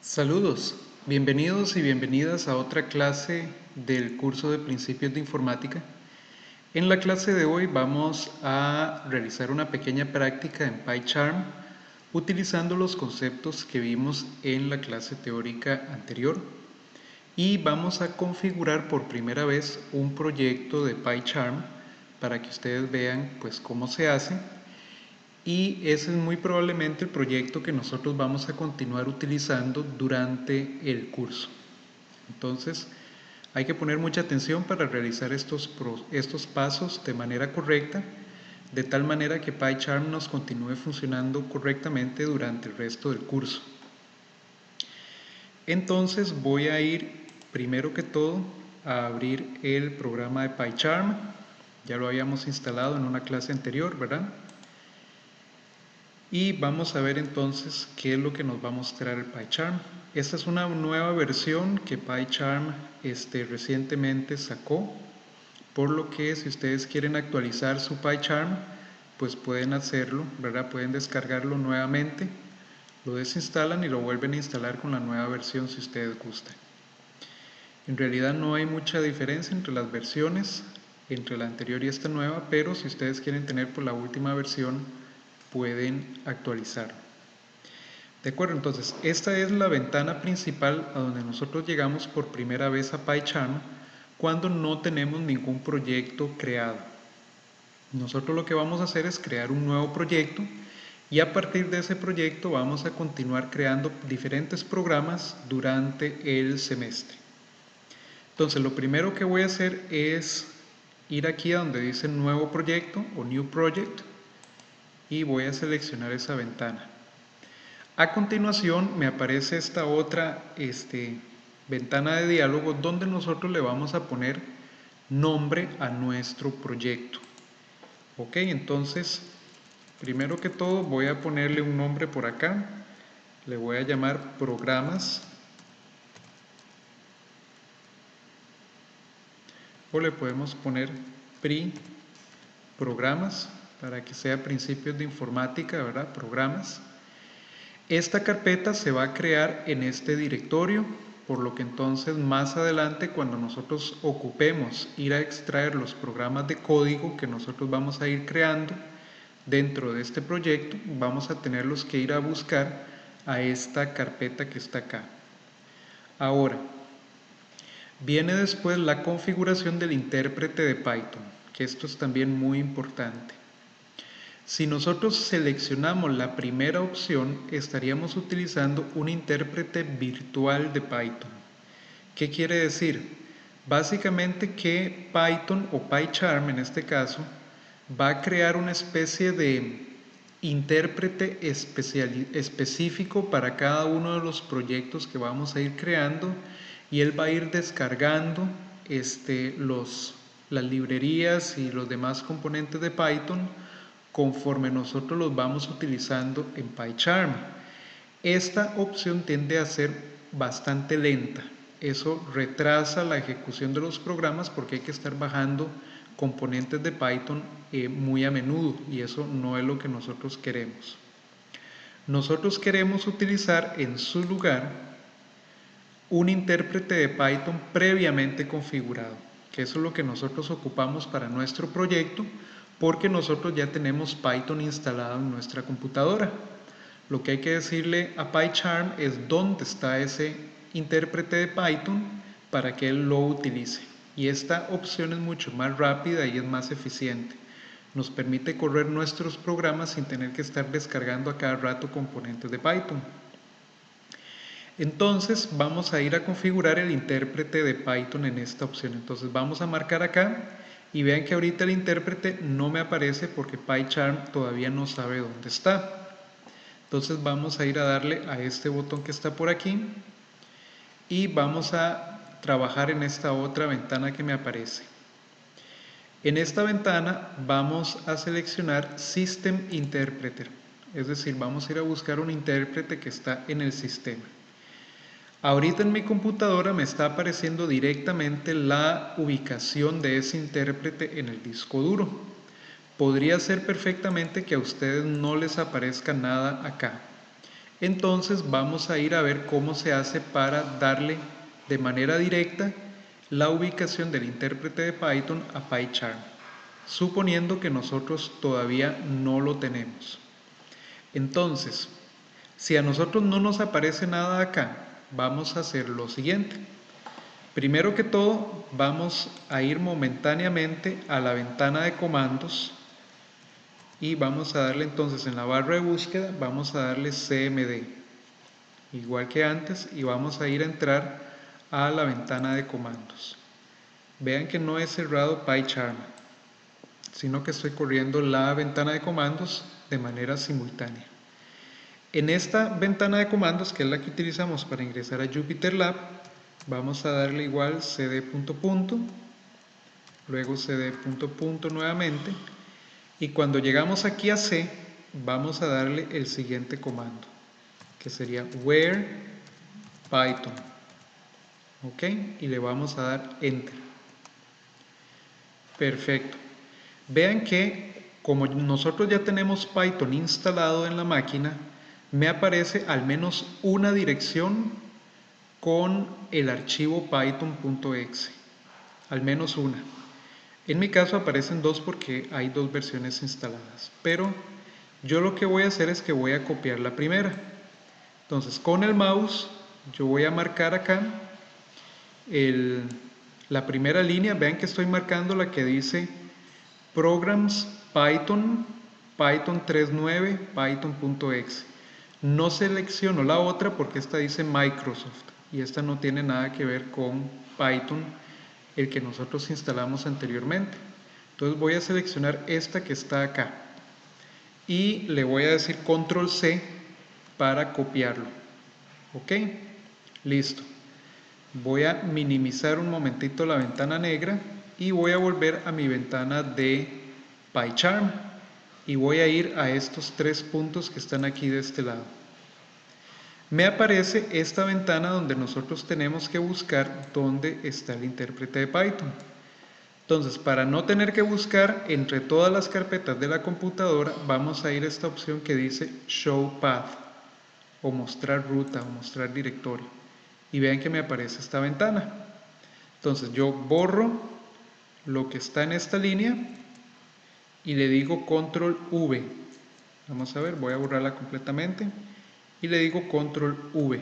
Saludos, bienvenidos y bienvenidas a otra clase del curso de Principios de Informática. En la clase de hoy vamos a realizar una pequeña práctica en PyCharm utilizando los conceptos que vimos en la clase teórica anterior y vamos a configurar por primera vez un proyecto de PyCharm para que ustedes vean pues cómo se hace. Y ese es muy probablemente el proyecto que nosotros vamos a continuar utilizando durante el curso. Entonces, hay que poner mucha atención para realizar estos pasos de manera correcta, de tal manera que PyCharm nos continúe funcionando correctamente durante el resto del curso. Entonces, voy a ir primero que todo a abrir el programa de PyCharm. Ya lo habíamos instalado en una clase anterior, ¿verdad? Y vamos a ver entonces qué es lo que nos va a mostrar el PyCharm. Esta es una nueva versión que PyCharm recientemente sacó, por lo que si ustedes quieren actualizar su PyCharm, pues pueden hacerlo, ¿verdad? Pueden descargarlo nuevamente, lo desinstalan y lo vuelven a instalar con la nueva versión si ustedes gustan. En realidad no hay mucha diferencia entre las versiones, entre la anterior y esta nueva, pero si ustedes quieren tener por la última versión, pueden actualizarlo. De acuerdo, entonces esta es la ventana principal a donde nosotros llegamos por primera vez a PyCharm cuando no tenemos ningún proyecto creado. Nosotros lo que vamos a hacer es crear un nuevo proyecto y a partir de ese proyecto vamos a continuar creando diferentes programas durante el semestre. Entonces lo primero que voy a hacer es ir aquí a donde dice nuevo proyecto o new project y voy a seleccionar esa ventana. A continuación me aparece esta otra ventana de diálogo donde nosotros le vamos a poner nombre a nuestro proyecto. Ok, entonces primero que todo voy a ponerle un nombre por acá. Le voy a llamar programas o le podemos poner programas para que sea principios de informática, ¿verdad? Programas. Esta carpeta se va a crear en este directorio, por lo que entonces más adelante cuando nosotros ocupemos ir a extraer los programas de código que nosotros vamos a ir creando dentro de este proyecto, vamos a tenerlos que ir a buscar a esta carpeta que está acá. Ahora, viene después la configuración del intérprete de Python, que esto es también muy importante. Si nosotros seleccionamos la primera opción, estaríamos utilizando un intérprete virtual de Python. ¿Qué quiere decir? Básicamente que Python o PyCharm en este caso va a crear una especie de intérprete específico para cada uno de los proyectos que vamos a ir creando y él va a ir descargando las librerías y los demás componentes de Python conforme nosotros los vamos utilizando en PyCharm. Esta opción tiende a ser bastante lenta. Eso retrasa la ejecución de los programas porque hay que estar bajando componentes de Python muy a menudo y eso no es lo que nosotros queremos. Nosotros queremos utilizar en su lugar un intérprete de Python previamente configurado, que eso es lo que nosotros ocupamos para nuestro proyecto porque nosotros ya tenemos Python instalado en nuestra computadora. Lo que hay que decirle a PyCharm es dónde está ese intérprete de Python para que él lo utilice. Y esta opción es mucho más rápida y es más eficiente. Nos permite correr nuestros programas sin tener que estar descargando a cada rato componentes de Python. Entonces vamos a ir a configurar el intérprete de Python en esta opción. Entonces vamos a marcar acá y vean que ahorita el intérprete no me aparece porque PyCharm todavía no sabe dónde está. Entonces vamos a ir a darle a este botón que está por aquí y vamos a trabajar en esta otra ventana que me aparece. En esta ventana vamos a seleccionar System Interpreter, es decir, vamos a ir a buscar un intérprete que está en el sistema. Ahorita en mi computadora me está apareciendo directamente la ubicación de ese intérprete en el disco duro. Podría ser perfectamente que a ustedes no les aparezca nada acá. Entonces vamos a ir a ver cómo se hace para darle de manera directa la ubicación del intérprete de Python a PyCharm, suponiendo que nosotros todavía no lo tenemos. Entonces, si a nosotros no nos aparece nada acá, vamos a hacer lo siguiente. Primero que todo, vamos a ir momentáneamente a la ventana de comandos y vamos a darle entonces en la barra de búsqueda, vamos a darle CMD, igual que antes, y vamos a ir a entrar a la ventana de comandos. Vean que no he cerrado PyCharm, sino que estoy corriendo la ventana de comandos de manera simultánea. En esta ventana de comandos, que es la que utilizamos para ingresar a JupyterLab, vamos a darle igual cd punto punto, luego cd punto punto nuevamente, y cuando llegamos aquí a C, vamos a darle el siguiente comando, que sería where python, ok, y le vamos a dar enter. Perfecto. Vean que como nosotros ya tenemos Python instalado en la máquina, me aparece al menos una dirección con el archivo python.exe, al menos una. En mi caso aparecen dos porque hay dos versiones instaladas, pero yo lo que voy a hacer es que voy a copiar la primera. Entonces con el mouse yo voy a marcar acá la primera línea. Vean que estoy marcando la que dice Programs Python, Python 3.9, Python.exe. No selecciono la otra porque esta dice Microsoft y esta no tiene nada que ver con Python, el que nosotros instalamos anteriormente. Entonces voy a seleccionar esta que está acá y le voy a decir Control C para copiarlo. Ok, listo. Voy a minimizar un momentito la ventana negra y voy a volver a mi ventana de PyCharm y voy a ir a estos tres puntos que están aquí de este lado. Me aparece esta ventana donde nosotros tenemos que buscar dónde está el intérprete de Python. Entonces, para no tener que buscar entre todas las carpetas de la computadora, vamos a ir a esta opción que dice Show Path, o mostrar ruta, o mostrar directorio. Y vean que me aparece esta ventana. Entonces yo borro lo que está en esta línea y le digo Control V. Vamos a ver, voy a borrarla completamente y le digo Control V.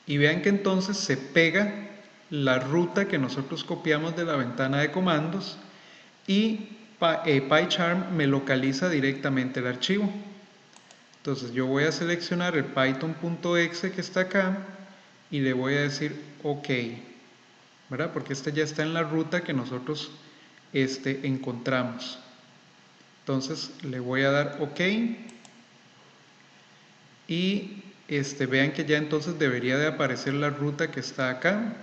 Y vean que entonces se pega la ruta que nosotros copiamos de la ventana de comandos y PyCharm me localiza directamente el archivo. Entonces yo voy a seleccionar el python.exe que está acá y le voy a decir OK, ¿verdad? Porque este ya está en la ruta que nosotros encontramos. Entonces le voy a dar OK y vean que ya entonces debería de aparecer la ruta que está acá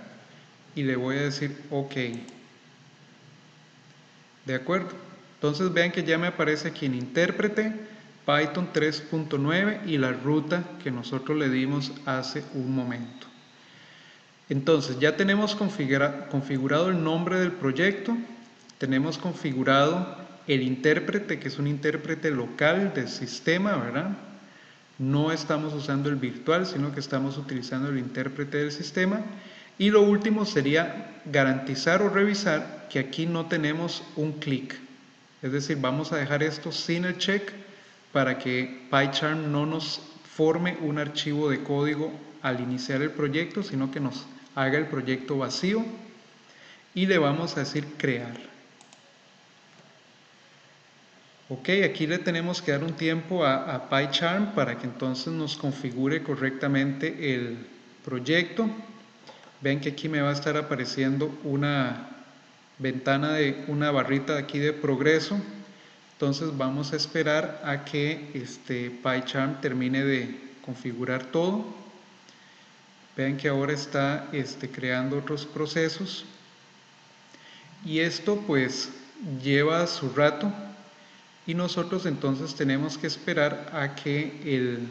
y le voy a decir OK. ¿De acuerdo? Entonces vean que ya me aparece aquí en intérprete Python 3.9 y la ruta que nosotros le dimos hace un momento. Entonces ya tenemos configurado el nombre del proyecto, tenemos configurado el intérprete, que es un intérprete local del sistema, ¿verdad? No estamos usando el virtual, sino que estamos utilizando el intérprete del sistema. Y lo último sería garantizar o revisar que aquí no tenemos un clic. Es decir, vamos a dejar esto sin el check para que PyCharm no nos forme un archivo de código al iniciar el proyecto, sino que nos haga el proyecto vacío y le vamos a decir crear. Ok, aquí le tenemos que dar un tiempo a PyCharm para que entonces nos configure correctamente el proyecto. Ven que aquí me va a estar apareciendo una ventana de una barrita de aquí de progreso. Entonces vamos a esperar a que PyCharm termine de configurar todo. Vean que ahora está creando otros procesos y esto pues lleva su rato y nosotros entonces tenemos que esperar a que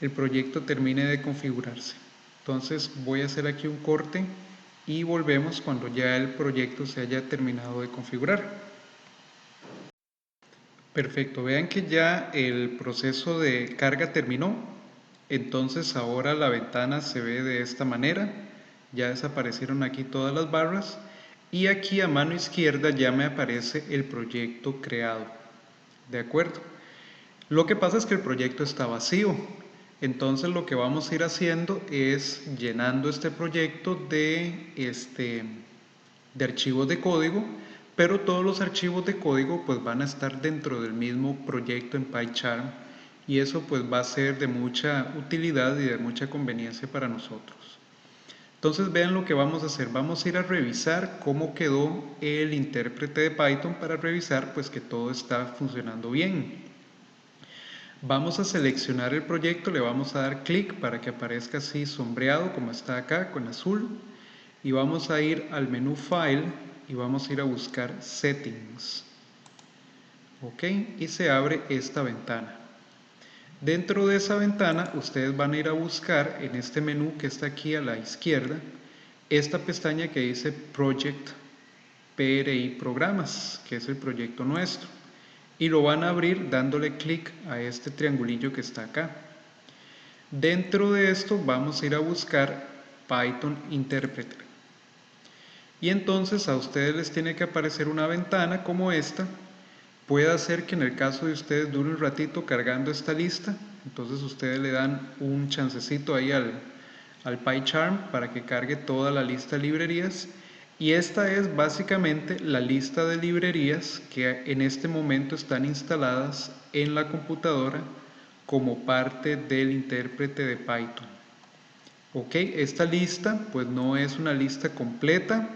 el proyecto termine de configurarse. Entonces voy a hacer aquí un corte y volvemos cuando ya el proyecto se haya terminado de configurar. Perfecto, vean que ya el proceso de carga terminó, entonces ahora la ventana se ve de esta manera, ya desaparecieron aquí todas las barras y aquí a mano izquierda ya me aparece el proyecto creado, ¿de acuerdo? Lo que pasa es que el proyecto está vacío, entonces lo que vamos a ir haciendo es llenando este proyecto de archivos de código, pero todos los archivos de código pues van a estar dentro del mismo proyecto en PyCharm y eso pues va a ser de mucha utilidad y de mucha conveniencia para nosotros. Entonces vean lo que vamos a hacer, vamos a ir a revisar cómo quedó el intérprete de Python para revisar pues que todo está funcionando bien. Vamos a seleccionar el proyecto, le vamos a dar clic para que aparezca así sombreado como está acá con azul y vamos a ir al menú File y vamos a ir a buscar Settings. Ok, y se abre esta ventana. Dentro de esa ventana ustedes van a ir a buscar en este menú que está aquí a la izquierda esta pestaña que dice Project PRI Programas, que es el proyecto nuestro, y lo van a abrir dándole clic a este triangulillo que está acá. Dentro de esto vamos a ir a buscar Python Interpreter y entonces a ustedes les tiene que aparecer una ventana como esta. Puede ser que en el caso de ustedes dure un ratito cargando esta lista, entonces ustedes le dan un chancecito ahí al PyCharm para que cargue toda la lista de librerías y esta es básicamente la lista de librerías que en este momento están instaladas en la computadora como parte del intérprete de Python. Ok, esta lista pues no es una lista completa,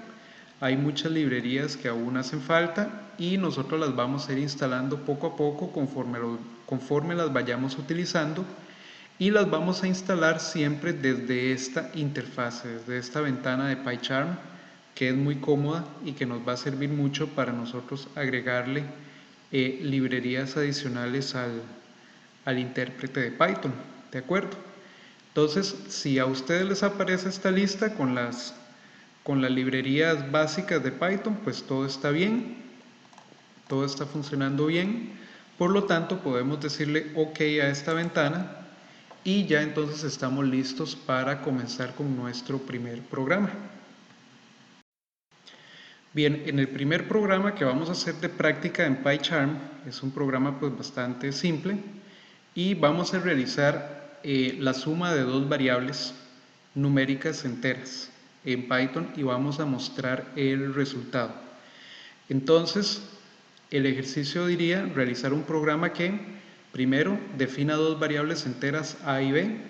hay muchas librerías que aún hacen falta y nosotros las vamos a ir instalando poco a poco conforme las vayamos utilizando y las vamos a instalar siempre desde esta interfase, desde esta ventana de PyCharm que es muy cómoda y que nos va a servir mucho para nosotros agregarle librerías adicionales al intérprete de Python, ¿de acuerdo? Entonces, si a ustedes les aparece esta lista con las librerías básicas de Python, pues todo está bien, todo está funcionando bien. Por lo tanto, podemos decirle OK a esta ventana y ya entonces estamos listos para comenzar con nuestro primer programa. Bien, en el primer programa que vamos a hacer de práctica en PyCharm, es un programa pues bastante simple y vamos a realizar la suma de dos variables numéricas enteras en Python y vamos a mostrar el resultado. Entonces, el ejercicio diría realizar un programa que primero defina dos variables enteras a y b,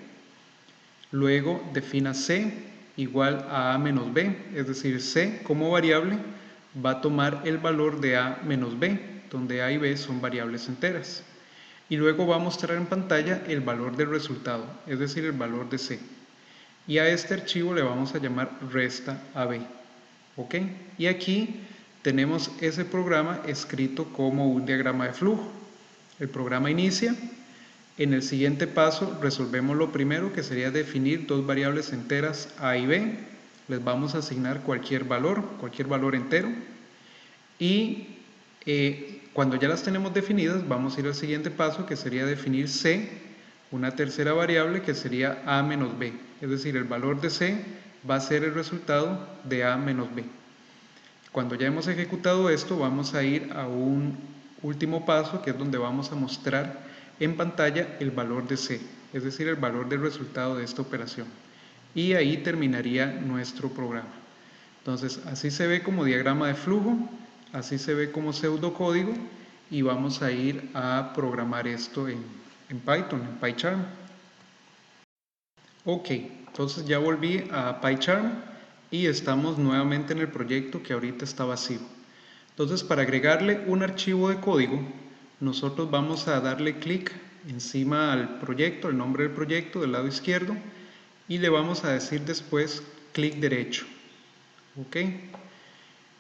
luego defina c igual a menos b, es decir, c como variable va a tomar el valor de a menos b, donde a y b son variables enteras. Y luego va a mostrar en pantalla el valor del resultado, es decir, el valor de c. Y a este archivo le vamos a llamar resta AB. ¿Ok? Y aquí tenemos ese programa escrito como un diagrama de flujo. El programa inicia. En el siguiente paso resolvemos lo primero, que sería definir dos variables enteras A y B. Les vamos a asignar cualquier valor entero. Y cuando ya las tenemos definidas, vamos a ir al siguiente paso, que sería definir C, una tercera variable que sería A menos B. Es decir, el valor de C va a ser el resultado de A menos B. Cuando ya hemos ejecutado esto, vamos a ir a un último paso, que es donde vamos a mostrar en pantalla el valor de C, es decir, el valor del resultado de esta operación. Y ahí terminaría nuestro programa. Entonces, así se ve como diagrama de flujo, así se ve como pseudocódigo y vamos a ir a programar esto en Python, en PyCharm. Ok, entonces ya volví a PyCharm y estamos nuevamente en el proyecto que ahorita está vacío. Entonces, para agregarle un archivo de código, nosotros vamos a darle clic encima al proyecto, el nombre del proyecto del lado izquierdo, y le vamos a decir después clic derecho. Ok,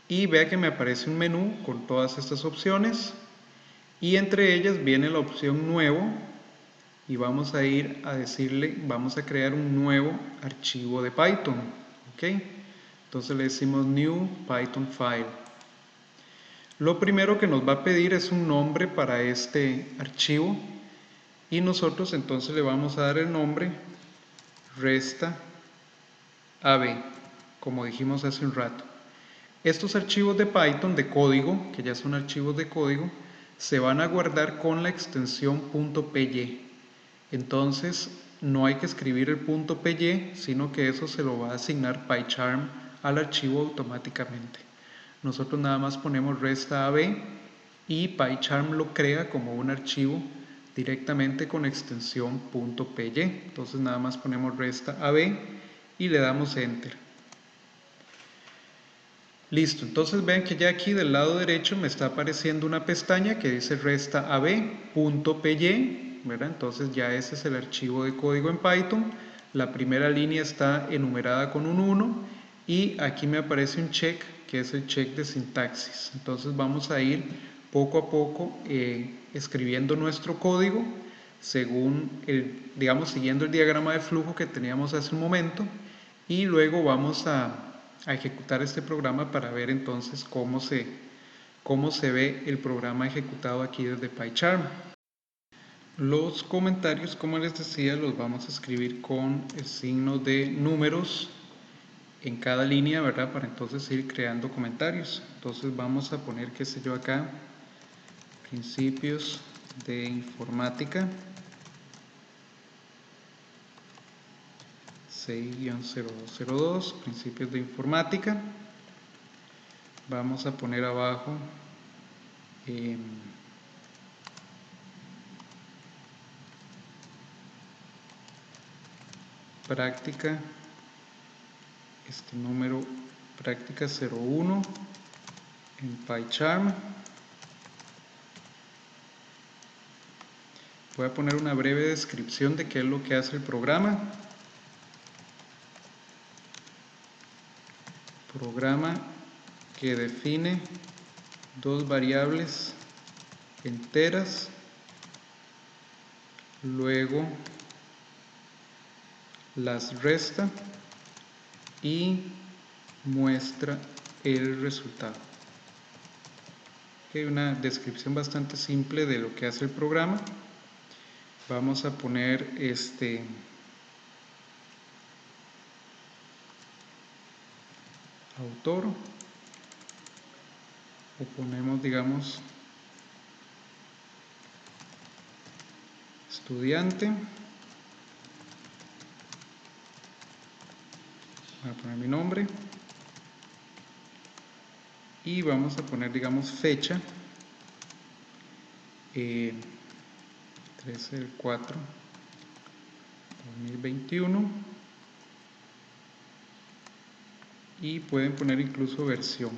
y vea que me aparece un menú con todas estas opciones y entre ellas viene la opción nuevo y vamos a ir a decirle, vamos a crear un nuevo archivo de Python. Ok, entonces le decimos new Python file. Lo primero que nos va a pedir es un nombre para este archivo y nosotros entonces le vamos a dar el nombre resta AB, como dijimos hace un rato. Estos archivos de Python de código, que ya son archivos de código, se van a guardar con la extensión .py. Entonces no hay que escribir el .py, sino que eso se lo va a asignar PyCharm al archivo automáticamente. Nosotros nada más ponemos resta AB y PyCharm lo crea como un archivo directamente con extensión .py. Entonces nada más ponemos resta AB y le damos Enter. Listo, entonces ven que ya aquí del lado derecho me está apareciendo una pestaña que dice resta ab.py, ¿verdad? Entonces ya ese es el archivo de código en Python. La primera línea está enumerada con un 1 y aquí me aparece un check que es el check de sintaxis. Entonces vamos a ir poco a poco escribiendo nuestro código según digamos, siguiendo el diagrama de flujo que teníamos hace un momento y luego vamos a ejecutar este programa para ver entonces cómo se ve el programa ejecutado aquí desde PyCharm. Los comentarios, como les decía, los vamos a escribir con el signo de números en cada línea, ¿verdad? Para entonces ir creando comentarios. Entonces vamos a poner, qué sé yo, acá, principios de informática 6-0202, principios de informática. Vamos a poner abajo práctica, este número práctica 01 en PyCharm. Voy a poner una breve descripción de qué es lo que hace el programa. Programa que define dos variables enteras, luego las resta y muestra el resultado. Hay una descripción bastante simple de lo que hace el programa. Vamos a poner autor o ponemos, digamos, estudiante. Voy a poner mi nombre y vamos a poner, digamos, fecha 13/4/2021 y pueden poner incluso versión.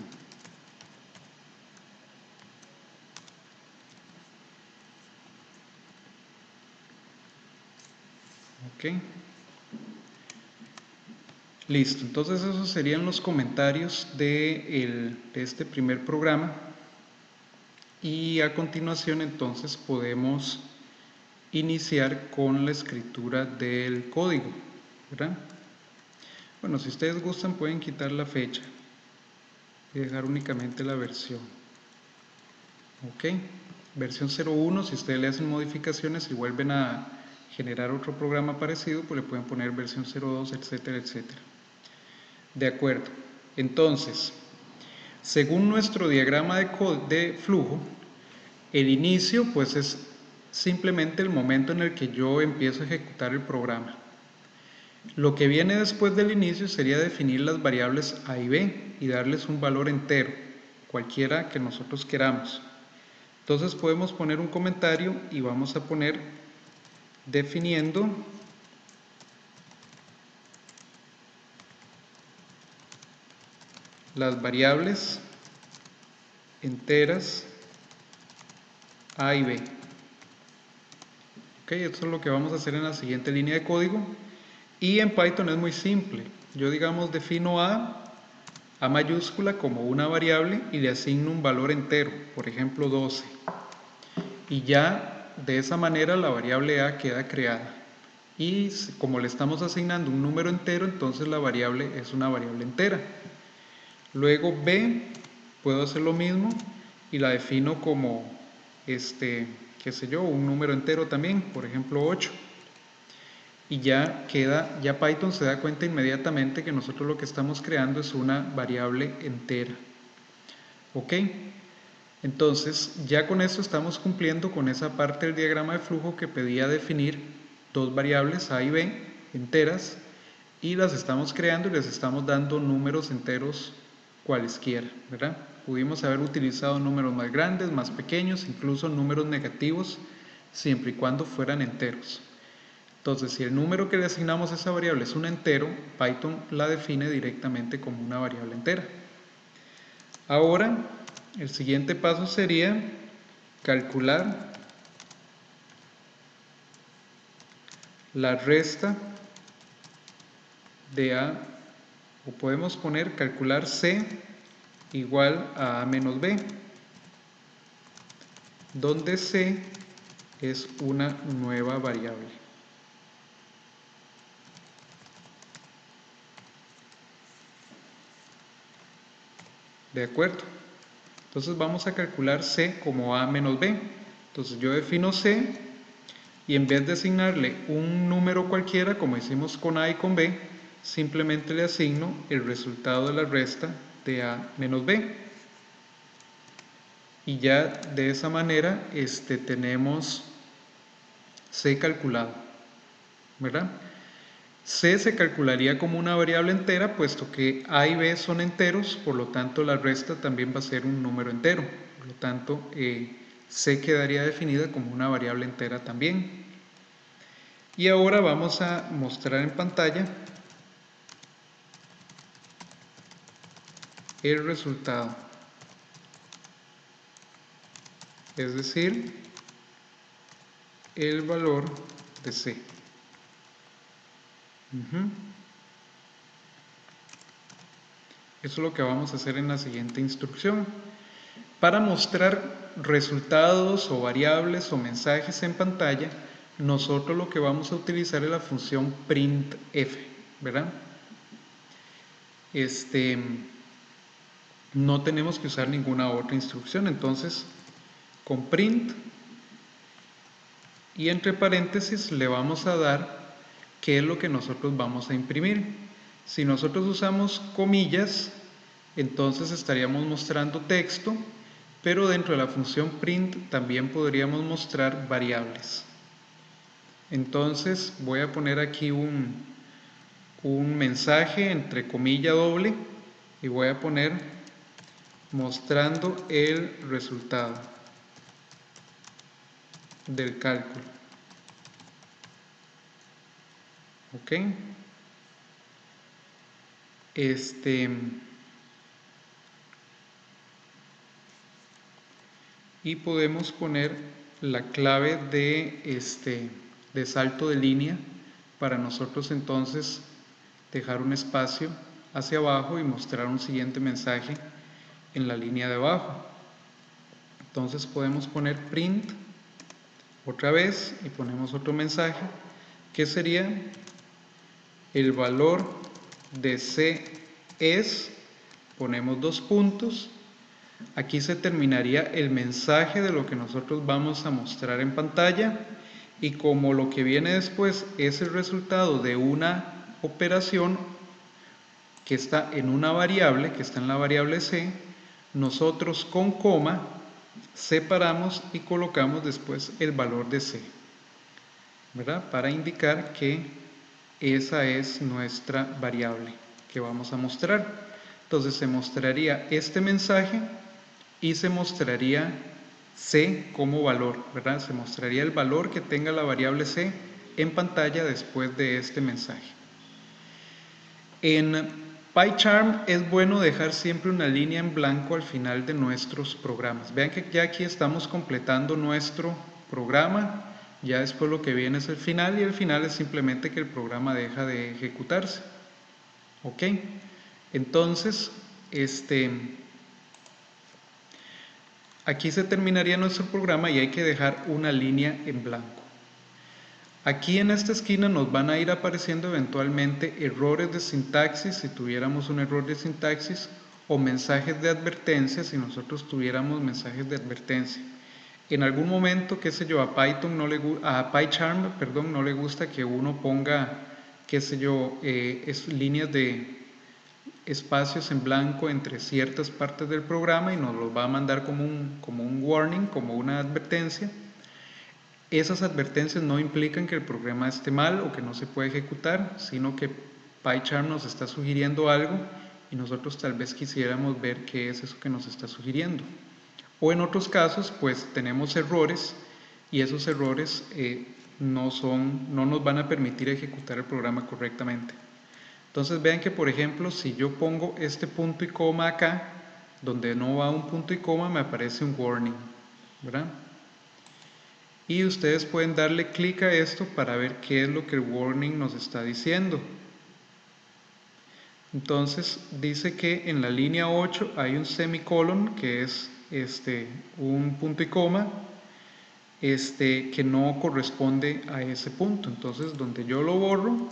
Ok. Listo, entonces esos serían los comentarios de este primer programa y a continuación entonces podemos iniciar con la escritura del código, ¿verdad? Bueno, si ustedes gustan pueden quitar la fecha y dejar únicamente la versión. Ok, versión 01, si ustedes le hacen modificaciones y vuelven a generar otro programa parecido, pues le pueden poner versión 02, etcétera, etcétera. De acuerdo, entonces, según nuestro diagrama de flujo, el inicio pues es simplemente el momento en el que yo empiezo a ejecutar el programa. Lo que viene después del inicio sería definir las variables a y b y darles un valor entero, cualquiera que nosotros queramos. Entonces podemos poner un comentario y vamos a poner definiendo las variables enteras a y b. Ok, esto es lo que vamos a hacer en la siguiente línea de código. Y en Python es muy simple. Yo, digamos, defino a mayúscula como una variable y le asigno un valor entero, por ejemplo 12. Y ya de esa manera la variable a queda creada. Y como le estamos asignando un número entero, entonces la variable es una variable entera. Luego b, puedo hacer lo mismo y la defino como, qué sé yo, un número entero también, por ejemplo 8. Y ya Python se da cuenta inmediatamente que nosotros lo que estamos creando es una variable entera. ¿Ok? Entonces, ya con esto estamos cumpliendo con esa parte del diagrama de flujo que pedía definir dos variables A y B enteras, y las estamos creando y les estamos dando números enteros cualesquiera, ¿verdad? Pudimos haber utilizado números más grandes, más pequeños, incluso números negativos, siempre y cuando fueran enteros. Entonces, si el número que le asignamos a esa variable es un entero, Python la define directamente como una variable entera. Ahora, el siguiente paso sería calcular la resta de A, o podemos poner calcular C igual a A menos B, donde C es una nueva variable. ¿De acuerdo? Entonces vamos a calcular C como A menos B. Entonces yo defino C y en vez de asignarle un número cualquiera, como hicimos con A y con B, simplemente le asigno el resultado de la resta de A menos B. Y ya de esa manera tenemos C calculado, ¿verdad? C se calcularía como una variable entera, puesto que A y B son enteros, por lo tanto la resta también va a ser un número entero. Por lo tanto, C quedaría definida como una variable entera también. Y ahora vamos a mostrar en pantalla el resultado. Es decir, el valor de C. Eso es lo que vamos a hacer en la siguiente instrucción. Para mostrar resultados o variables o mensajes en pantalla, nosotros lo que vamos a utilizar es la función printf, ¿verdad? No tenemos que usar ninguna otra instrucción, entonces con print y entre paréntesis le vamos a dar qué es lo que nosotros vamos a imprimir. Si nosotros usamos comillas, entonces estaríamos mostrando texto, pero dentro de la función print también podríamos mostrar variables. Entonces voy a poner aquí un mensaje entre comilla doble y voy a poner mostrando el resultado del cálculo. ¿Ok? Y podemos poner la clave de salto de línea para nosotros entonces dejar un espacio hacia abajo y mostrar un siguiente mensaje en la línea de abajo. Entonces podemos poner print otra vez y ponemos otro mensaje que sería el valor de C es, ponemos dos puntos. Aquí se terminaría el mensaje de lo que nosotros vamos a mostrar en pantalla, y como lo que viene después es el resultado de una operación que está en una variable, que está en la variable C, nosotros con coma separamos y colocamos después el valor de C, ¿verdad? Para indicar que esa es nuestra variable que vamos a mostrar. Entonces se mostraría este mensaje y se mostraría C como valor, ¿verdad? Se mostraría el valor que tenga la variable C en pantalla después de este mensaje. En PyCharm es bueno dejar siempre una línea en blanco al final de nuestros programas. Vean que ya aquí estamos completando nuestro programa, ya después lo que viene es el final, y el final es simplemente que el programa deja de ejecutarse. ¿Ok? Entonces, aquí se terminaría nuestro programa y hay que dejar una línea en blanco. Aquí en esta esquina nos van a ir apareciendo eventualmente errores de sintaxis, si tuviéramos un error de sintaxis, o mensajes de advertencia si nosotros tuviéramos mensajes de advertencia. En algún momento, qué sé yo, a PyCharm, perdón, no le gusta que uno ponga, qué sé yo, líneas de espacios en blanco entre ciertas partes del programa y nos los va a mandar como un warning, como una advertencia. Esas advertencias no implican que el programa esté mal o que no se puede ejecutar, sino que PyCharm nos está sugiriendo algo y nosotros tal vez quisiéramos ver qué es eso que nos está sugiriendo. O en otros casos, pues tenemos errores y esos errores no nos van a permitir ejecutar el programa correctamente. Entonces vean que, por ejemplo, si yo pongo este punto y coma acá, donde no va un punto y coma, me aparece un warning, ¿verdad? Y ustedes pueden darle clic a esto para ver qué es lo que el warning nos está diciendo. Entonces dice que en la línea 8 hay un semicolon, que es un punto y coma, que no corresponde a ese punto. Entonces donde yo lo borro,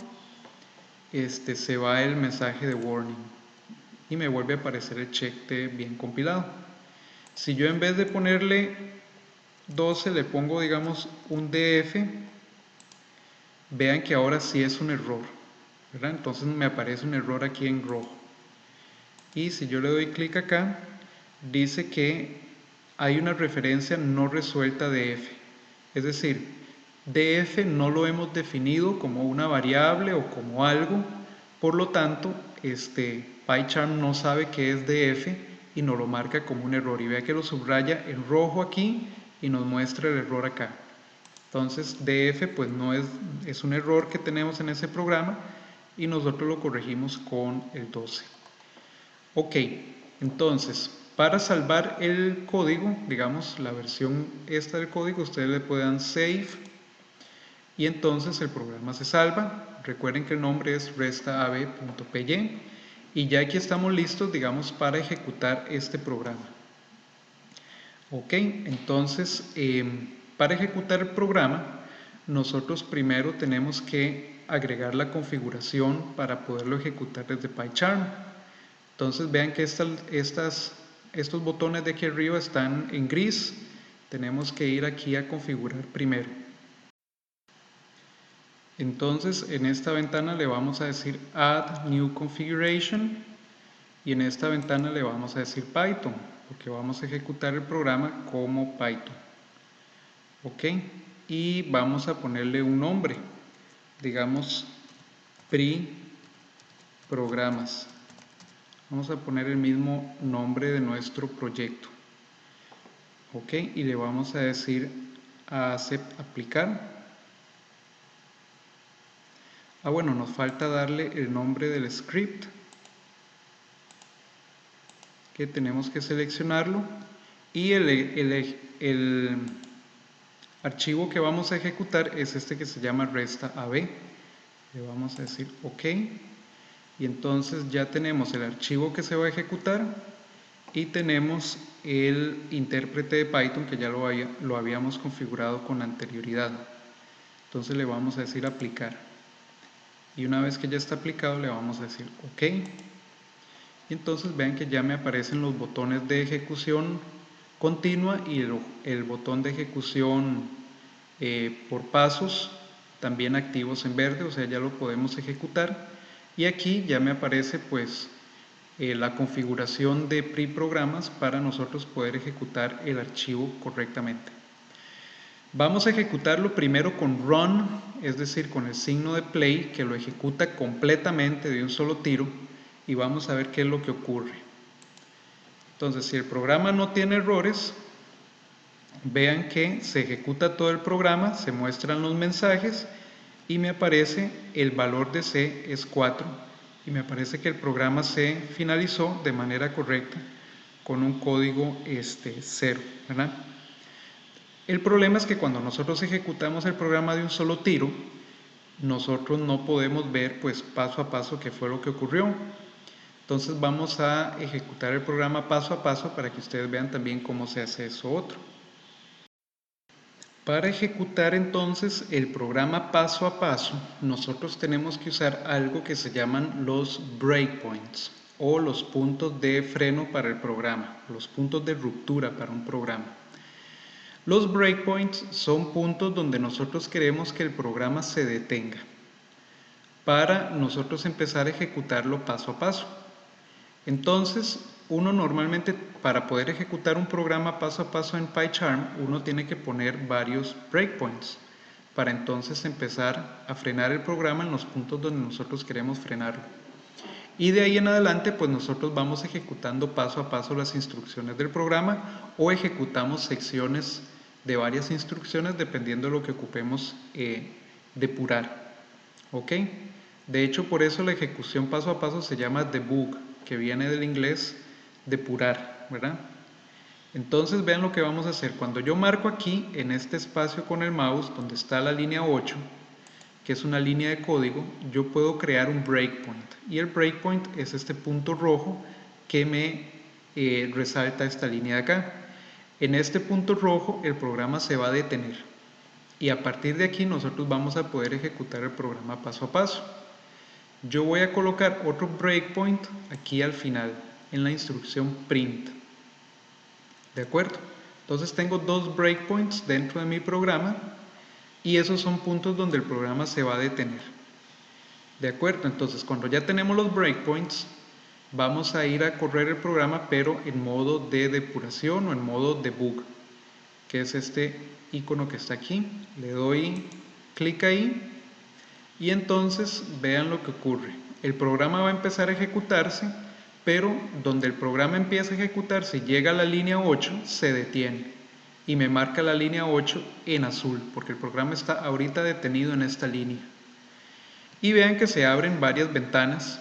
se va el mensaje de warning y me vuelve a aparecer el check de bien compilado. Si yo en vez de ponerle 12 le pongo, digamos, un DF, vean que ahora sí es un error, ¿verdad? Entonces me aparece un error aquí en rojo. Y si yo le doy clic acá, dice que hay una referencia no resuelta de f. Es decir, df no lo hemos definido como una variable o como algo, por lo tanto, PyCharm no sabe qué es df y nos lo marca como un error. Y vea que lo subraya en rojo aquí y nos muestra el error acá. Entonces, df pues no es un error que tenemos en ese programa y nosotros lo corregimos con el 12. Ok, entonces, para salvar el código, digamos, la versión esta del código, ustedes le pueden save y entonces el programa se salva. Recuerden que el nombre es restab.py y ya aquí estamos listos, digamos, para ejecutar este programa. Ok, entonces, para ejecutar el programa, nosotros primero tenemos que agregar la configuración para poderlo ejecutar desde PyCharm. Entonces vean que estos botones de aquí arriba están en gris. Tenemos que ir aquí a configurar primero. Entonces en esta ventana le vamos a decir Add New Configuration y en esta ventana le vamos a decir Python, porque vamos a ejecutar el programa como Python. Ok, y vamos a ponerle un nombre, digamos programas. Vamos a poner el mismo nombre de nuestro proyecto. Ok, y le vamos a decir a aplicar. Bueno, nos falta darle el nombre del script, que tenemos que seleccionarlo, y el archivo que vamos a ejecutar es este que se llama restab. Le vamos a decir ok, y entonces ya tenemos el archivo que se va a ejecutar y tenemos el intérprete de Python que ya lo habíamos configurado con anterioridad. Entonces le vamos a decir aplicar. Y una vez que ya está aplicado le vamos a decir OK. Y entonces vean que ya me aparecen los botones de ejecución continua y el botón de ejecución por pasos también activos en verde, o sea ya lo podemos ejecutar. Y aquí ya me aparece pues la configuración de preprogramas para nosotros poder ejecutar el archivo correctamente. Vamos a ejecutarlo primero con run, es decir, con el signo de play, que lo ejecuta completamente de un solo tiro, y vamos a ver qué es lo que ocurre. Entonces, si el programa no tiene errores, vean que se ejecuta todo el programa, se muestran los mensajes y me aparece el valor de C es 4 y me aparece que el programa se finalizó de manera correcta con un código 0, ¿verdad? El problema es que cuando nosotros ejecutamos el programa de un solo tiro, nosotros no podemos ver pues paso a paso qué fue lo que ocurrió. Entonces vamos a ejecutar el programa paso a paso para que ustedes vean también cómo se hace eso otro. Para ejecutar entonces el programa paso a paso, nosotros tenemos que usar algo que se llaman los breakpoints. o los puntos de freno para el programa, los puntos de ruptura para un programa. Los breakpoints son puntos donde nosotros queremos que el programa se detenga para nosotros empezar a ejecutarlo paso a paso. Entonces, uno normalmente para poder ejecutar un programa paso a paso en PyCharm, uno tiene que poner varios breakpoints para entonces empezar a frenar el programa en los puntos donde nosotros queremos frenarlo. Y de ahí en adelante, pues nosotros vamos ejecutando paso a paso las instrucciones del programa o ejecutamos secciones de varias instrucciones dependiendo de lo que ocupemos depurar. ¿Ok? De hecho, por eso la ejecución paso a paso se llama debug, que viene del inglés depurar, ¿verdad? Entonces vean lo que vamos a hacer. Cuando yo marco aquí en este espacio con el mouse donde está la línea 8, que es una línea de código, yo puedo crear un breakpoint. Y el breakpoint es este punto rojo que me resalta esta línea de acá. En este punto rojo el programa se va a detener. Y a partir de aquí nosotros vamos a poder ejecutar el programa paso a paso. Yo voy a colocar otro breakpoint aquí al final, en la instrucción print. ¿De acuerdo? Entonces tengo dos breakpoints dentro de mi programa y esos son puntos donde el programa se va a detener. ¿De acuerdo? Entonces cuando ya tenemos los breakpoints, vamos a ir a correr el programa pero en modo de depuración o en modo debug, que es este icono que está aquí. Le doy clic ahí y entonces vean lo que ocurre. El programa va a empezar a ejecutarse, pero donde el programa empieza a ejecutarse y llega a la línea 8, se detiene. Y me marca la línea 8 en azul, porque el programa está ahorita detenido en esta línea. Y vean que se abren varias ventanas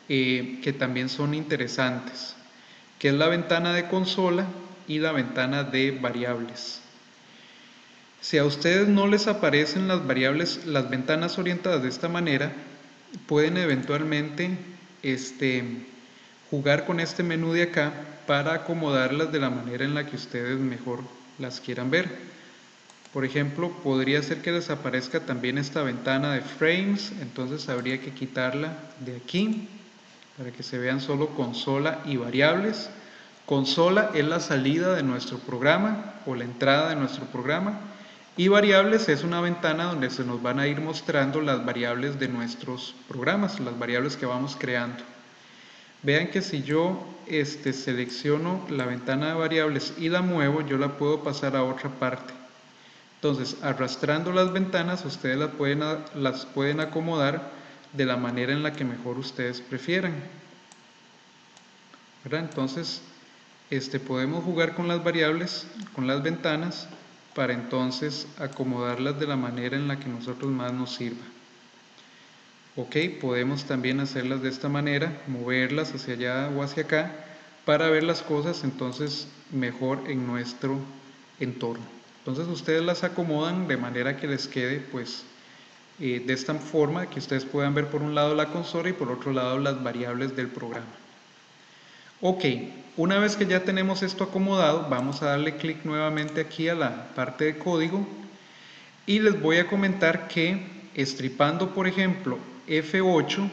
que también son interesantes, que es la ventana de consola y la ventana de variables. Si a ustedes no les aparecen las variables, las ventanas orientadas de esta manera, pueden eventualmente jugar con este menú de acá para acomodarlas de la manera en la que ustedes mejor las quieran ver. Por ejemplo, podría ser que les aparezca también esta ventana de frames, entonces habría que quitarla de aquí para que se vean solo consola y variables. Consola es la salida de nuestro programa o la entrada de nuestro programa. Y variables es una ventana donde se nos van a ir mostrando las variables de nuestros programas, las variables que vamos creando. Vean que si yo selecciono la ventana de variables y la muevo, yo la puedo pasar a otra parte. Entonces, arrastrando las ventanas, ustedes las pueden acomodar de la manera en la que mejor ustedes prefieran. ¿Verdad? Entonces, podemos jugar con las variables, con las ventanas, para entonces acomodarlas de la manera en la que nosotros más nos sirva. Ok, podemos también hacerlas de esta manera, moverlas hacia allá o hacia acá, para ver las cosas entonces mejor en nuestro entorno. Entonces ustedes las acomodan de manera que les quede pues de esta forma, que ustedes puedan ver por un lado la consola y por otro lado las variables del programa. Ok, una vez que ya tenemos esto acomodado, vamos a darle clic nuevamente aquí a la parte de código y les voy a comentar que estripando por ejemplo F8,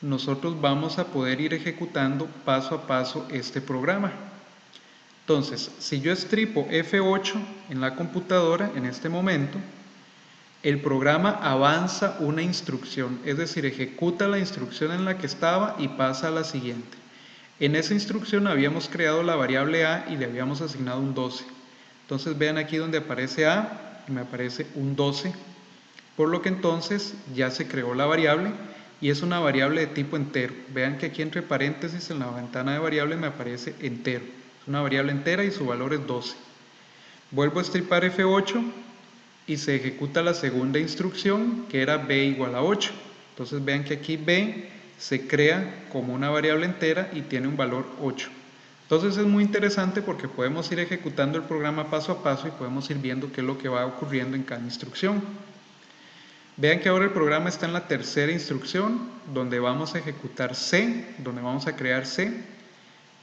nosotros vamos a poder ir ejecutando paso a paso este programa. Entonces, si yo estripo F8 en la computadora en este momento, el programa avanza una instrucción, es decir, ejecuta la instrucción en la que estaba y pasa a la siguiente. En esa instrucción habíamos creado la variable A y le habíamos asignado un 12. Entonces vean aquí donde aparece A y me aparece un 12. Por lo que entonces ya se creó la variable y es una variable de tipo entero. Vean que aquí entre paréntesis en la ventana de variables me aparece entero. Es una variable entera y su valor es 12. Vuelvo a estripar F8 y se ejecuta la segunda instrucción que era B igual a 8. Entonces vean que aquí B se crea como una variable entera y tiene un valor 8. Entonces es muy interesante porque podemos ir ejecutando el programa paso a paso y podemos ir viendo qué es lo que va ocurriendo en cada instrucción. Vean que ahora el programa está en la tercera instrucción donde vamos a ejecutar C, donde vamos a crear C.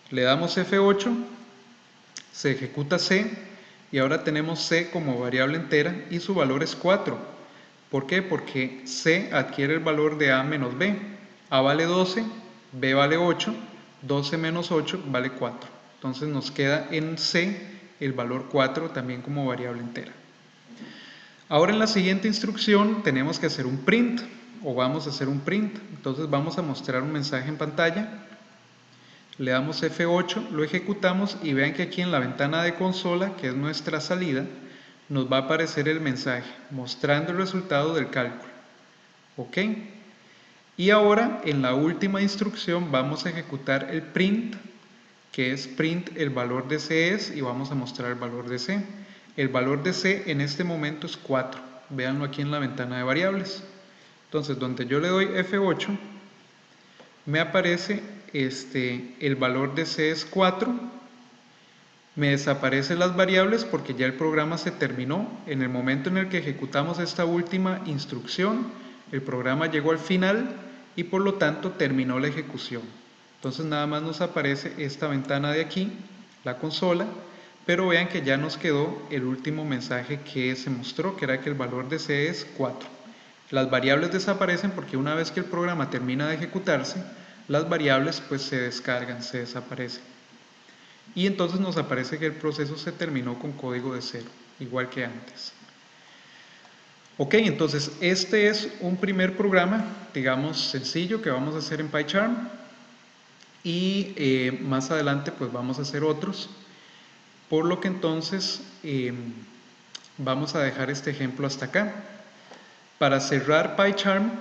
Le damos F8, se ejecuta C y ahora tenemos C como variable entera y su valor es 4. ¿Por qué? Porque C adquiere el valor de A menos B. A vale 12, b vale 8, 12 menos 8 vale 4. Entonces nos queda en C el valor 4 también como variable entera. Ahora en la siguiente instrucción tenemos que hacer un print, o vamos a hacer un print. Entonces vamos a mostrar un mensaje en pantalla, le damos F8, lo ejecutamos y vean que aquí en la ventana de consola, que es nuestra salida, nos va a aparecer el mensaje mostrando el resultado del cálculo. ¿Ok? Y ahora en la última instrucción vamos a ejecutar el print, que es print el valor de C es, y vamos a mostrar el valor de C. El valor de C en este momento es 4. Véanlo aquí en la ventana de variables. Entonces, donde yo le doy F8, me aparece el valor de C es 4. Me desaparecen las variables porque ya el programa se terminó. En el momento en el que ejecutamos esta última instrucción, el programa llegó al final y por lo tanto terminó la ejecución. Entonces nada más nos aparece esta ventana de aquí, la consola, pero vean que ya nos quedó el último mensaje que se mostró, que era que el valor de C es 4. Las variables desaparecen porque una vez que el programa termina de ejecutarse, las variables pues se descargan, se desaparecen. Y entonces nos aparece que el proceso se terminó con código de 0, igual que antes. Ok, entonces este es un primer programa, digamos, sencillo que vamos a hacer en PyCharm. Y más adelante pues vamos a hacer otros, por lo que entonces vamos a dejar este ejemplo hasta acá. Para cerrar PyCharm,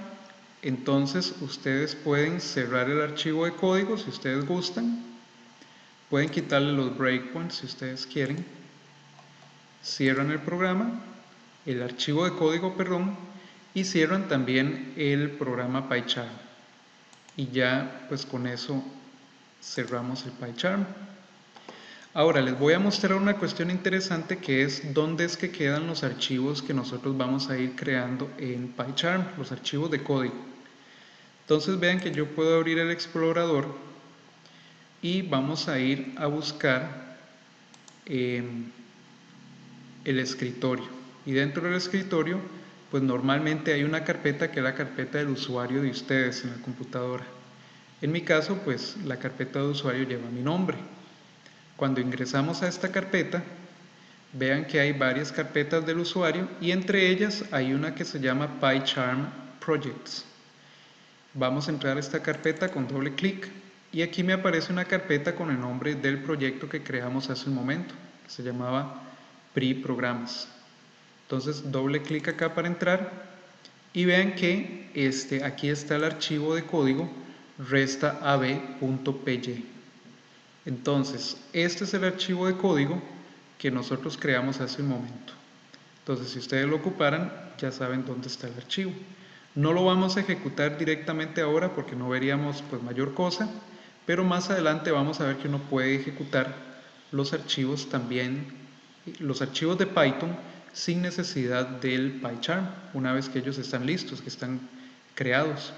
entonces ustedes pueden cerrar el archivo de código si ustedes gustan, pueden quitarle los breakpoints si ustedes quieren, cierran el programa, el archivo de código, perdón, y cierran también el programa PyCharm, y ya pues con eso cerramos el PyCharm. Ahora les voy a mostrar una cuestión interesante, que es dónde es que quedan los archivos que nosotros vamos a ir creando en PyCharm, los archivos de código. Entonces vean que yo puedo abrir el explorador y vamos a ir a buscar el escritorio, y dentro del escritorio pues normalmente hay una carpeta que es la carpeta del usuario de ustedes en la computadora. En mi caso pues la carpeta de usuario lleva mi nombre. Cuando ingresamos a esta carpeta, vean que hay varias carpetas del usuario y entre ellas hay una que se llama PyCharm Projects. Vamos a entrar a esta carpeta con doble clic y aquí me aparece una carpeta con el nombre del proyecto que creamos hace un momento, que se llamaba Pre-Programas. Entonces doble clic acá para entrar y vean que aquí está el archivo de código restab.py. Entonces, este es el archivo de código que nosotros creamos hace un momento. Entonces, si ustedes lo ocuparan, ya saben dónde está el archivo. No lo vamos a ejecutar directamente ahora porque no veríamos pues mayor cosa, pero más adelante vamos a ver que uno puede ejecutar los archivos también, los archivos de Python sin necesidad del PyCharm, una vez que ellos están listos, que están creados.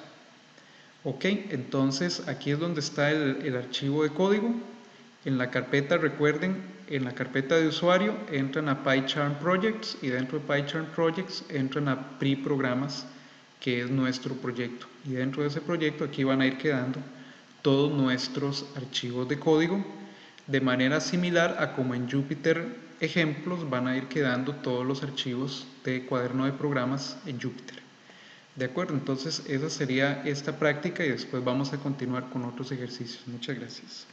Ok, entonces aquí es donde está el archivo de código. En la carpeta, recuerden, en la carpeta de usuario entran a PyCharm Projects y dentro de PyCharm Projects entran a Pre-Programas, que es nuestro proyecto. Y dentro de ese proyecto aquí van a ir quedando todos nuestros archivos de código, de manera similar a como en Jupyter ejemplos van a ir quedando todos los archivos de cuaderno de programas en Jupyter. De acuerdo, entonces esa sería esta práctica y después vamos a continuar con otros ejercicios. Muchas gracias.